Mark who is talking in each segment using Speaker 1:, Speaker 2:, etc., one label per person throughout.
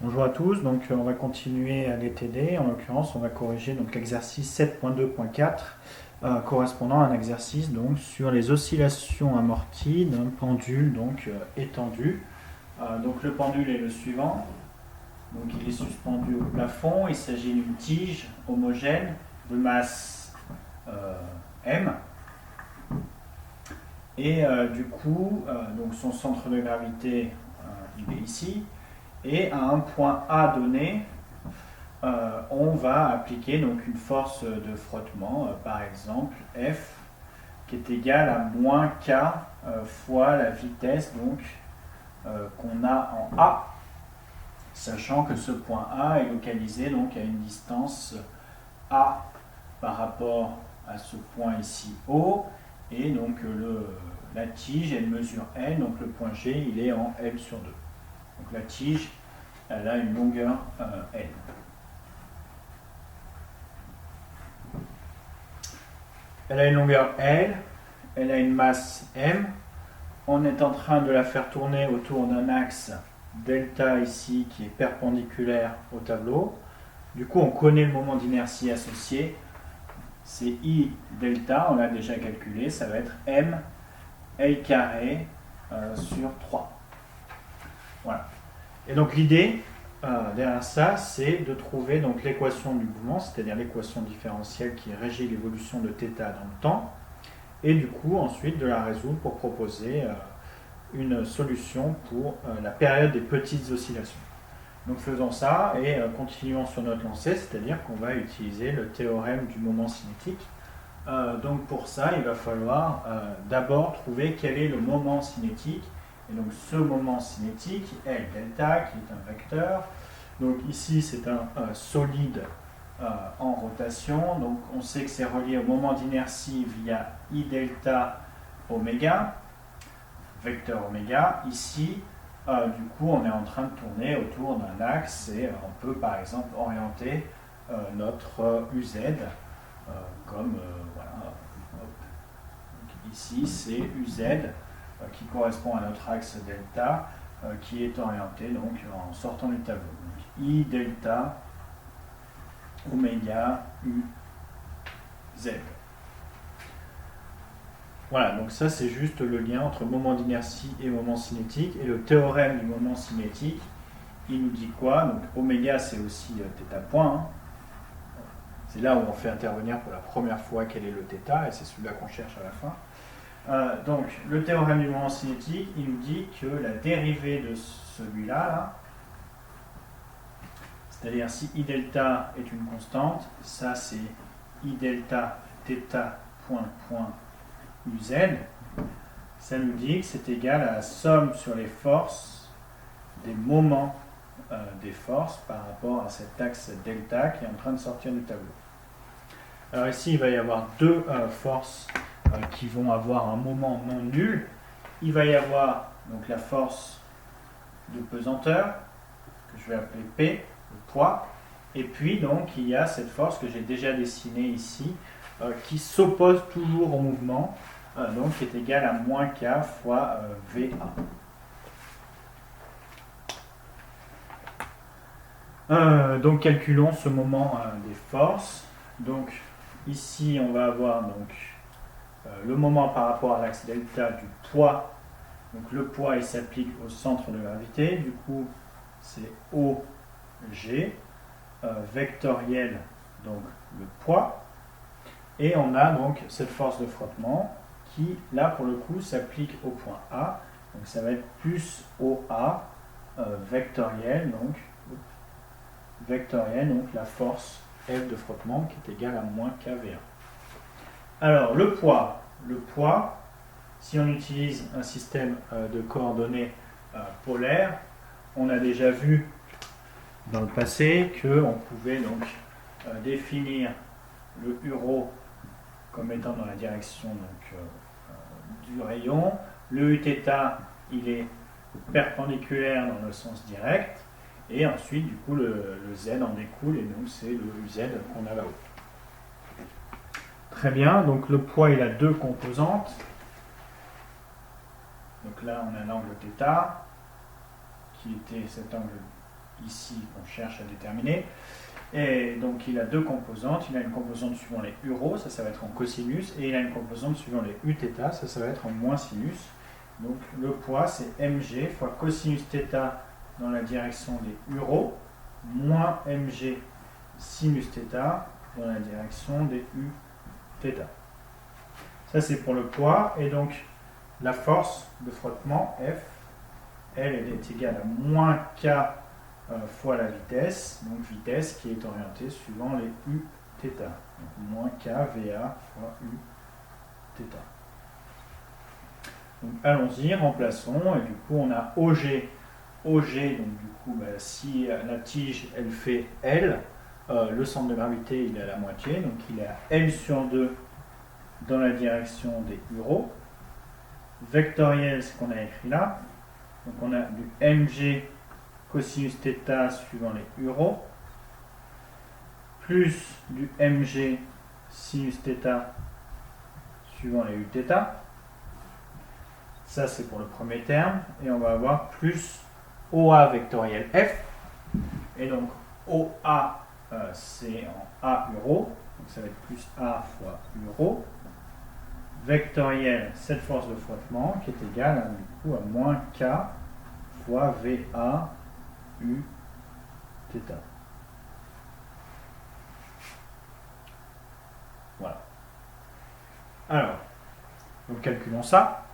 Speaker 1: Bonjour à tous, donc on va continuer à l'ETD. En l'occurrence, on va corriger donc l'exercice 7.2.4 correspondant à un exercice donc sur les oscillations amorties d'un pendule donc étendu. Donc le pendule est le suivant. Donc il est suspendu au plafond. Il s'agit d'une tige homogène de masse m. Et du coup, donc son centre de gravité il est ici. Et à un point A donné, on va appliquer donc une force de frottement, par exemple F, qui est égale à moins K fois la vitesse donc qu'on a en A, sachant que ce point A est localisé donc à une distance A par rapport à ce point ici O, et donc la tige elle mesure L, donc le point G il est en L sur 2. Donc la tige elle a une longueur L. Elle a une longueur L, elle a une masse M. On est en train de la faire tourner autour d'un axe delta ici qui est perpendiculaire au tableau. Du coup, on connaît le moment d'inertie associé. C'est I delta, on l'a déjà calculé, ça va être M L carré sur 3. Voilà. Et donc l'idée derrière ça, c'est de trouver donc l'équation du mouvement, c'est-à-dire l'équation différentielle qui régit l'évolution de θ dans le temps, et du coup ensuite de la résoudre pour proposer une solution pour la période des petites oscillations. Donc faisons ça et continuons sur notre lancée, c'est-à-dire qu'on va utiliser le théorème du moment cinétique. Donc pour ça, il va falloir d'abord trouver quel est le moment cinétique. Et donc ce moment cinétique, L delta, qui est un vecteur. Donc ici, c'est un solide en rotation. Donc on sait que c'est relié au moment d'inertie via I delta oméga, vecteur oméga. Ici, du coup, on est en train de tourner autour d'un axe et on peut par exemple orienter notre UZ comme voilà. Donc, ici, c'est UZ qui correspond à notre axe delta qui est orienté donc en sortant du tableau. Donc, I delta oméga U Z. Voilà, donc ça c'est juste le lien entre moment d'inertie et moment cinétique. Et le théorème du moment cinétique, il nous dit quoi? Donc oméga c'est aussi θ point. Hein. C'est là où on fait intervenir pour la première fois quel est le θ, et c'est celui-là qu'on cherche à la fin. Donc le théorème du moment cinétique, il nous dit que la dérivée de celui-là, là, c'est-à-dire si I delta est une constante, ça c'est I delta θ point UZ, ça nous dit que c'est égal à la somme sur les forces des moments des forces par rapport à cet axe delta qui est en train de sortir du tableau. Alors ici, il va y avoir deux forces qui vont avoir un moment non nul. Il va y avoir donc la force de pesanteur, que je vais appeler P, le poids, et puis donc il y a cette force que j'ai déjà dessinée ici, qui s'oppose toujours au mouvement, donc qui est égale à moins K fois VA. Donc calculons ce moment des forces. Donc ici on va avoir donc le moment par rapport à l'axe delta du poids. Donc le poids il s'applique au centre de gravité. Du coup c'est OG vectoriel donc le poids. Et on a donc cette force de frottement qui là pour le coup s'applique au point A. Donc ça va être plus OA vectoriel donc la force F de frottement qui est égale à moins KV1. Alors le poids, si on utilise un système de coordonnées polaires, on a déjà vu dans le passé qu'on pouvait donc définir le URO comme étant dans la direction donc, du rayon. Le Uθ, il est perpendiculaire dans le sens direct. Et ensuite, du coup, le Z en découle, et donc c'est le UZ qu'on a là-haut. Très bien, donc le poids, il a deux composantes. Donc là, on a l'angle θ, qui était cet angle ici qu'on cherche à déterminer. Et donc il a deux composantes, il a une composante suivant les URO, ça va être en cosinus, et il a une composante suivant les Uθ, ça va être en moins sinus. Donc le poids c'est mg fois cosinus θ dans la direction des URO, moins mg sinus θ dans la direction des Uθ. Ça c'est pour le poids, et donc la force de frottement F, elle est égale à moins K fois la vitesse, donc vitesse qui est orientée suivant les Uθ. Donc moins K VA fois Uθ. Donc allons-y, remplaçons, et du coup on a OG. OG, donc du coup, si la tige elle fait L, le centre de gravité il est à la moitié, donc il est à L sur 2 dans la direction des URO. Vectoriel, ce qu'on a écrit là, donc on a du mg cosinus θ suivant les URO, plus du mg sinus θ suivant les Uθ. Ça c'est pour le premier terme, et on va avoir plus OA vectoriel F, et donc OA c'est en A URO, donc ça va être plus A fois URO, vectoriel cette force de frottement qui est égale du coup à moins K fois VA Uθ. Voilà. Alors, donc calculons ça.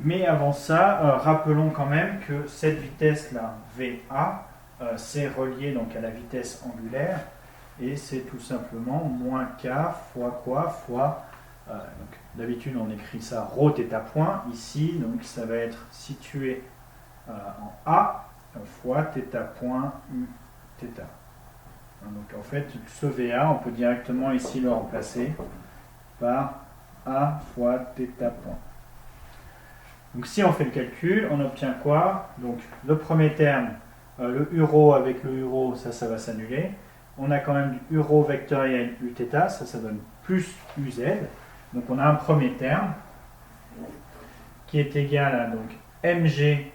Speaker 1: Mais avant ça, rappelons quand même que cette vitesse-là, VA, c'est relié donc à la vitesse angulaire, et c'est tout simplement moins K fois quoi fois, d'habitude on écrit ça ρ θ point, ici donc ça va être situé en A fois θ point Uθ. Donc en fait ce VA on peut directement ici le remplacer par A fois θ point. Donc si on fait le calcul, on obtient quoi? Donc le premier terme, le URO avec le URO, ça va s'annuler. On a quand même du URO vectoriel Uθ, ça donne plus UZ. Donc on a un premier terme qui est égal à donc mg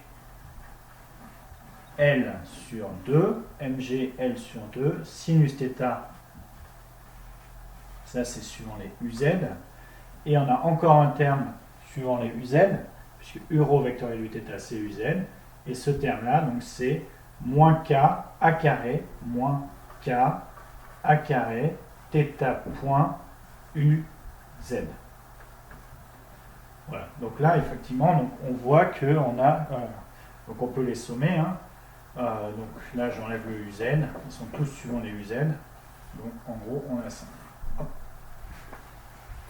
Speaker 1: L sur 2, mg L sur 2, sinus θ, ça c'est suivant les UZ. Et on a encore un terme suivant les UZ, puisque URO vectoriel Uθ c'est UZ, et ce terme-là, donc c'est moins K A carré, moins K A carré, θ point UZ. Voilà, donc là, effectivement, donc, on voit qu'on a, donc on peut les sommer, hein. Donc là, j'enlève le UZ, ils sont tous suivant les UZ, donc en gros, on a ça. Hop.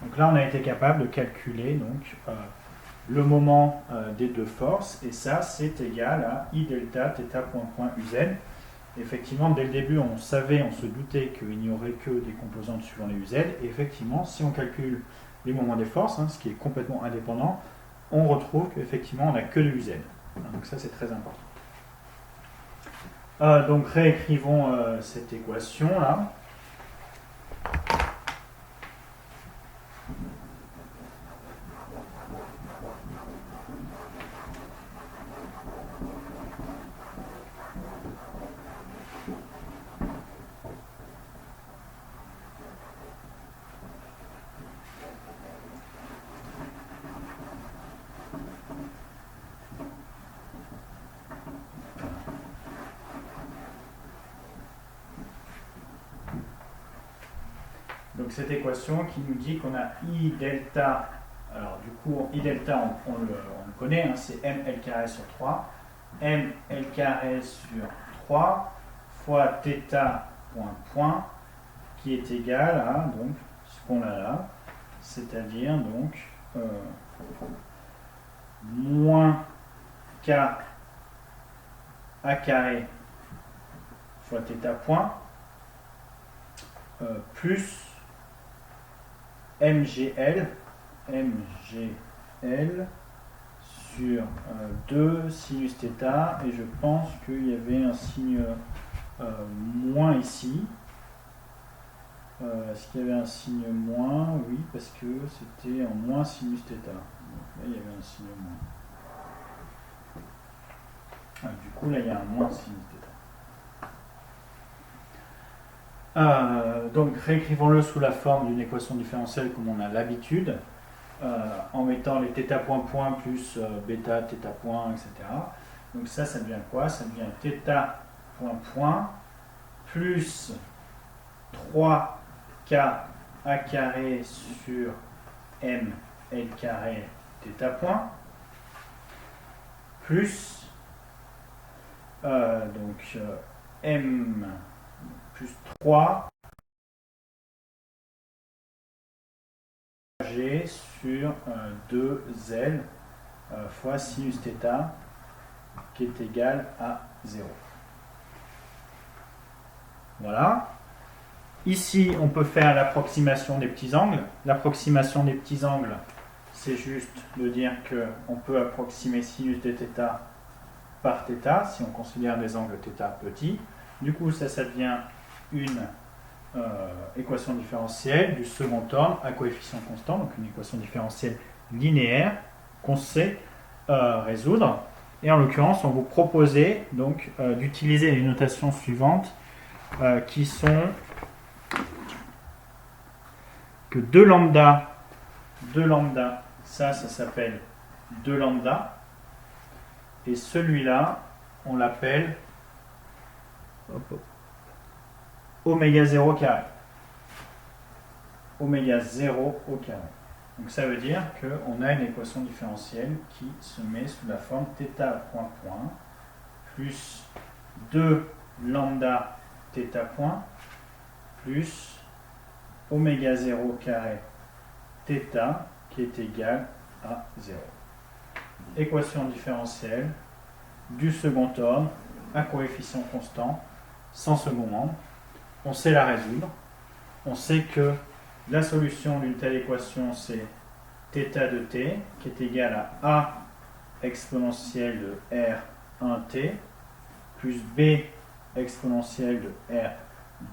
Speaker 1: Donc là, on a été capable de calculer, donc, le moment des deux forces, et ça c'est égal à I delta θ point UZ. Effectivement, dès le début, on se doutait qu'il n'y aurait que des composantes suivant les UZ, et effectivement, si on calcule les moments des forces, hein, ce qui est complètement indépendant, on retrouve qu'effectivement, on n'a que le UZ. Donc ça, c'est très important. Donc réécrivons cette équation-là. Donc cette équation qui nous dit qu'on a I delta, alors du coup I delta on le connaît, hein, c'est mL carré sur 3, mL carré sur 3 fois θ point qui est égal à donc, ce qu'on a là, c'est-à-dire donc moins K A carré fois θ point plus MGL sur 2 sinus θ, et je pense qu'il y avait un signe moins ici. Est-ce qu'il y avait un signe moins? Oui, parce que c'était en moins sinus θ. Donc là, il y avait un signe moins. Du coup, là, il y a un moins sinus θ. Donc, réécrivons-le sous la forme d'une équation différentielle comme on a l'habitude, en mettant les θ point point plus bêta, θ point, etc. Donc ça devient quoi? Ça devient θ point point plus 3k a carré sur m l carré θ point plus m plus 3 g sur 2l fois sinus θ qui est égal à 0. Voilà. Ici, on peut faire l'approximation des petits angles. L'approximation des petits angles, c'est juste de dire qu'on peut approximer sinus de θ par θ, si on considère des angles θ petits. Du coup, ça devient une équation différentielle du second ordre à coefficient constant, donc une équation différentielle linéaire qu'on sait résoudre. Et en l'occurrence, on vous proposait donc d'utiliser les notations suivantes qui sont que 2 lambda, ça s'appelle 2 lambda, et celui-là, on l'appelle oméga 0 carré. Oméga 0 au carré. Donc ça veut dire qu'on a une équation différentielle qui se met sous la forme θ point point plus 2 lambda θ point plus oméga 0 carré θ qui est égal à 0. Équation différentielle du second ordre à coefficient constant sans second membre. On sait la résoudre. On sait que la solution d'une telle équation, c'est θ de t qui est égal à a exponentielle de r1t plus b exponentielle de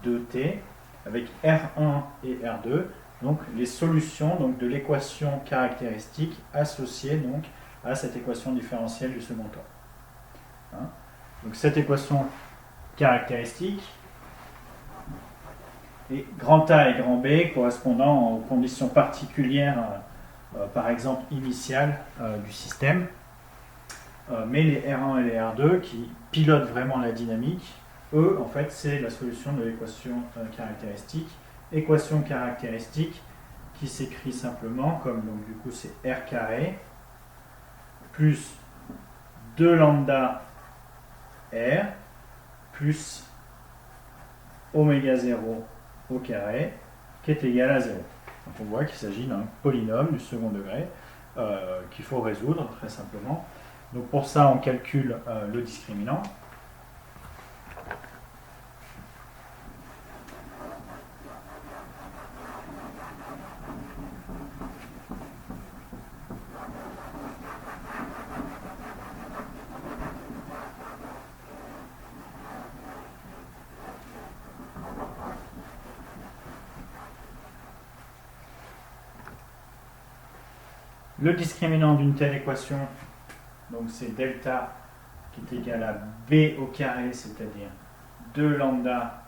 Speaker 1: r2t avec r1 et r2, donc les solutions donc, de l'équation caractéristique associée donc, à cette équation différentielle du second ordre. Hein? Donc cette équation caractéristique et grand A et grand B correspondant aux conditions particulières, par exemple initiales du système, mais les R1 et les R2 qui pilotent vraiment la dynamique, eux, en fait, c'est la solution de l'équation caractéristique. Équation caractéristique qui s'écrit simplement comme, donc du coup, c'est R carré plus 2 lambda R plus oméga 0 au carré qui est égal à 0. Donc on voit qu'il s'agit d'un polynôme du second degré qu'il faut résoudre très simplement. Donc pour ça, on calcule le discriminant. Le discriminant d'une telle équation, donc c'est delta qui est égal à b au carré, c'est-à-dire 2 lambda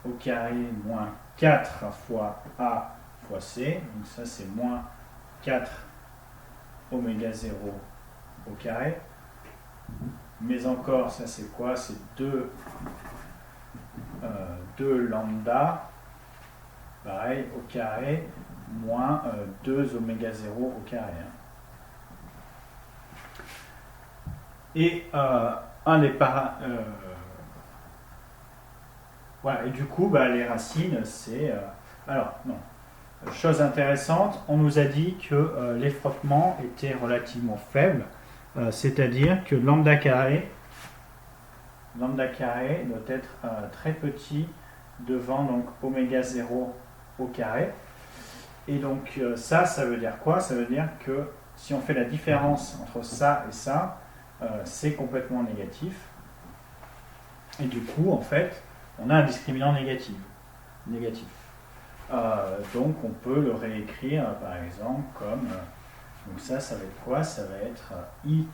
Speaker 1: au carré moins 4 fois a fois c. Donc ça c'est moins 4 oméga 0 au carré. Mais encore, ça c'est quoi? C'est 2 lambda, pareil, au carré, moins 2 oméga 0 au carré. Et un des voilà, et du coup, les racines, c'est... alors, non. Chose intéressante, on nous a dit que les frottements étaient relativement faibles, c'est-à-dire que lambda carré doit être très petit devant donc oméga 0 au carré. Et donc ça veut dire quoi? Ça veut dire que si on fait la différence entre ça et ça, c'est complètement négatif. Et du coup, en fait, on a un discriminant négatif. Donc on peut le réécrire par exemple comme, donc ça va être quoi? Ça va être i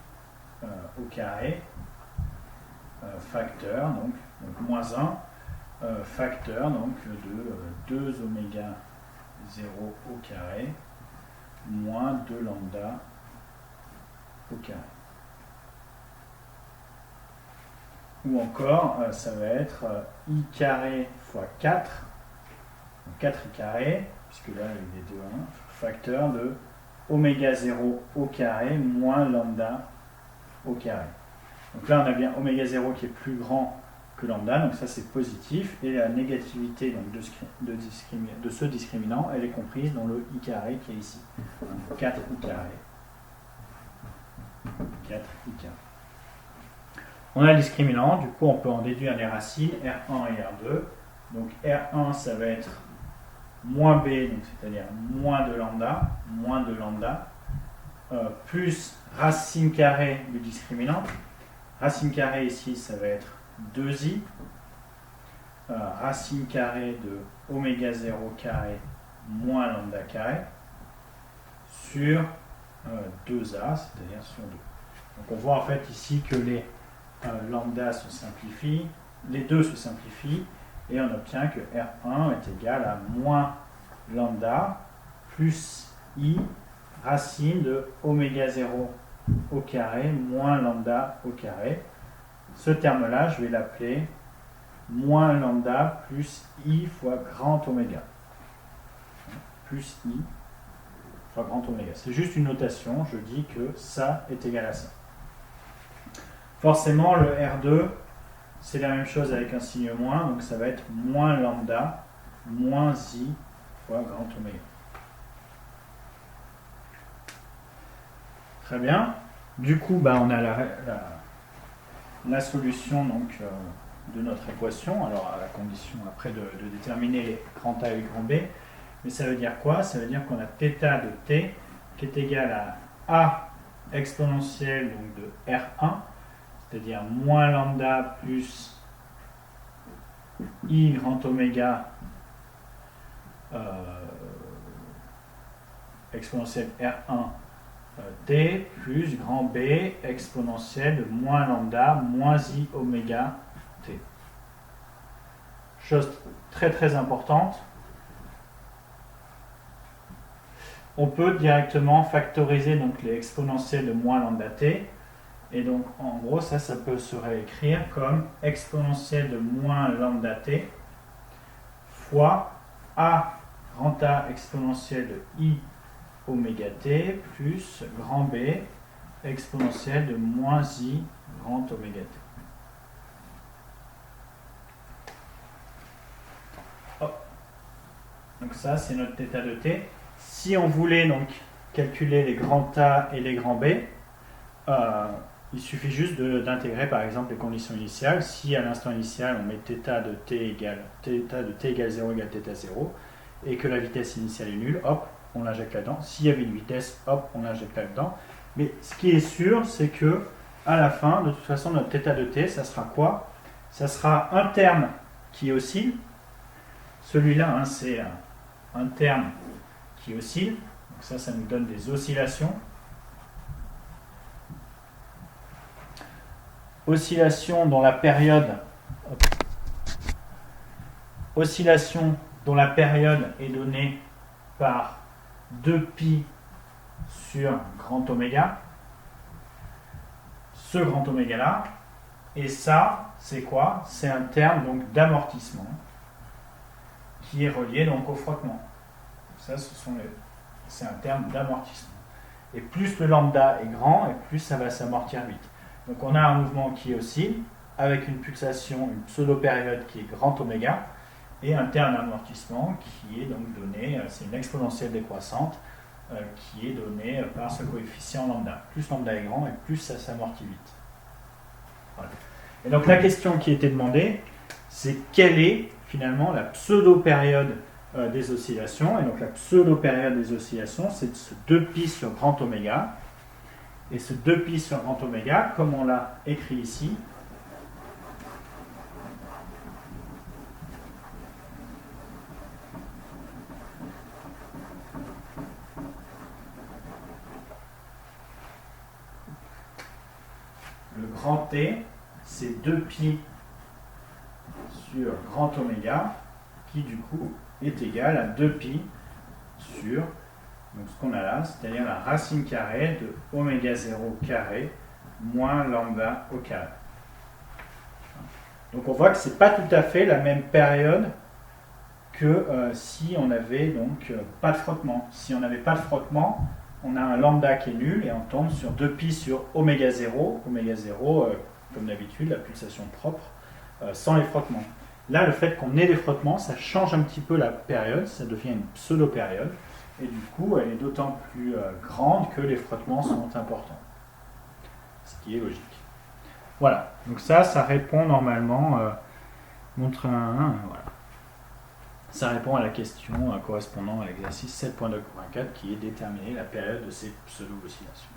Speaker 1: au carré facteur, donc moins 1, facteur donc, de 2 oméga 0 au carré moins 2 lambda au carré. Ou encore, ça va être I carré fois 4, donc 4 I carré, puisque là il est de 1, facteur de oméga 0 au carré moins lambda au carré. Donc là on a bien oméga 0 qui est plus grand que lambda, donc ça c'est positif, et la négativité donc, de ce discriminant, elle est comprise dans le I carré qui est ici. Donc 4 I carré. 4 I carré. On a le discriminant, du coup on peut en déduire les racines R1 et R2. Donc R1 ça va être moins B, c'est-à-dire moins de lambda, plus racine carrée du discriminant. Racine carrée ici ça va être 2i, racine carrée de oméga 0 carré moins lambda carré sur 2a, c'est-à-dire sur 2. Donc on voit en fait ici que les lambda se simplifient, les deux se simplifient, et on obtient que R1 est égal à moins lambda plus i racine de oméga 0 au carré moins lambda au carré. Ce terme-là, je vais l'appeler moins lambda plus i fois grand oméga. Plus i fois grand oméga. C'est juste une notation, je dis que ça est égal à ça. Forcément, le R2, c'est la même chose avec un signe moins, donc ça va être moins lambda moins i fois grand oméga. Très bien. Du coup, on a la solution donc, de notre équation, alors à la condition après de déterminer les grand A et grand B. Mais ça veut dire quoi? Ça veut dire qu'on a θ de t qui est égal à A exponentielle donc, de R1, c'est-à-dire moins lambda plus I grand oméga exponentielle R1 t plus grand B exponentielle de moins lambda moins I oméga t. Chose très très importante, on peut directement factoriser donc, les exponentielles de moins lambda t. Et donc, en gros, ça peut se réécrire comme exponentielle de moins lambda t fois A grand A exponentielle de I oméga t plus grand B exponentielle de moins I grand oméga t. Oh. Donc ça, c'est notre θ de t. Si on voulait donc calculer les grands A et les grands B, il suffit juste d'intégrer par exemple les conditions initiales. Si à l'instant initial on met θ de t égale 0 égale θ0 et que la vitesse initiale est nulle, hop, on l'injecte là-dedans. S'il y avait une vitesse, hop, on l'injecte là-dedans. Mais ce qui est sûr, c'est que à la fin, de toute façon, notre θ de t, ça sera quoi? Ça sera un terme qui oscille. Celui-là, c'est un terme qui oscille. Donc ça nous donne des oscillations. Oscillation dont la période est donnée par 2π sur grand oméga, ce grand oméga là, et ça c'est quoi? C'est un terme donc d'amortissement qui est relié donc au frottement. Ça c'est un terme d'amortissement. Et plus le lambda est grand, et plus ça va s'amortir vite. Donc on a un mouvement qui oscille avec une pulsation, une pseudo-période qui est grand oméga, et un terme d'amortissement qui est donc donné, c'est une exponentielle décroissante qui est donnée par ce coefficient lambda. Plus lambda est grand et plus ça s'amortit vite. Voilà. Et donc la question qui était demandée, c'est quelle est finalement la pseudo-période des oscillations. Et donc la pseudo-période des oscillations, c'est ce 2π sur grand oméga. Et ce 2π sur grand oméga, comme on l'a écrit ici, le grand T, c'est 2pi sur grand oméga, qui du coup est égal à 2pi sur donc ce qu'on a là, c'est-à-dire la racine carrée de oméga 0 carré moins lambda au carré. Donc on voit que ce n'est pas tout à fait la même période que si on avait donc pas de frottement. Si on n'avait pas de frottement, on a un lambda qui est nul et on tombe sur 2pi sur oméga 0. Oméga 0, comme d'habitude, la pulsation propre, sans les frottements. Là, le fait qu'on ait des frottements, ça change un petit peu la période, ça devient une pseudo-période. Et du coup, elle est d'autant plus grande que les frottements sont importants. Ce qui est logique. Voilà, donc ça répond normalement, montre un, voilà. Ça répond à la question correspondant à l'exercice 7.2.4 qui est déterminer la période de ces pseudo-oscillations.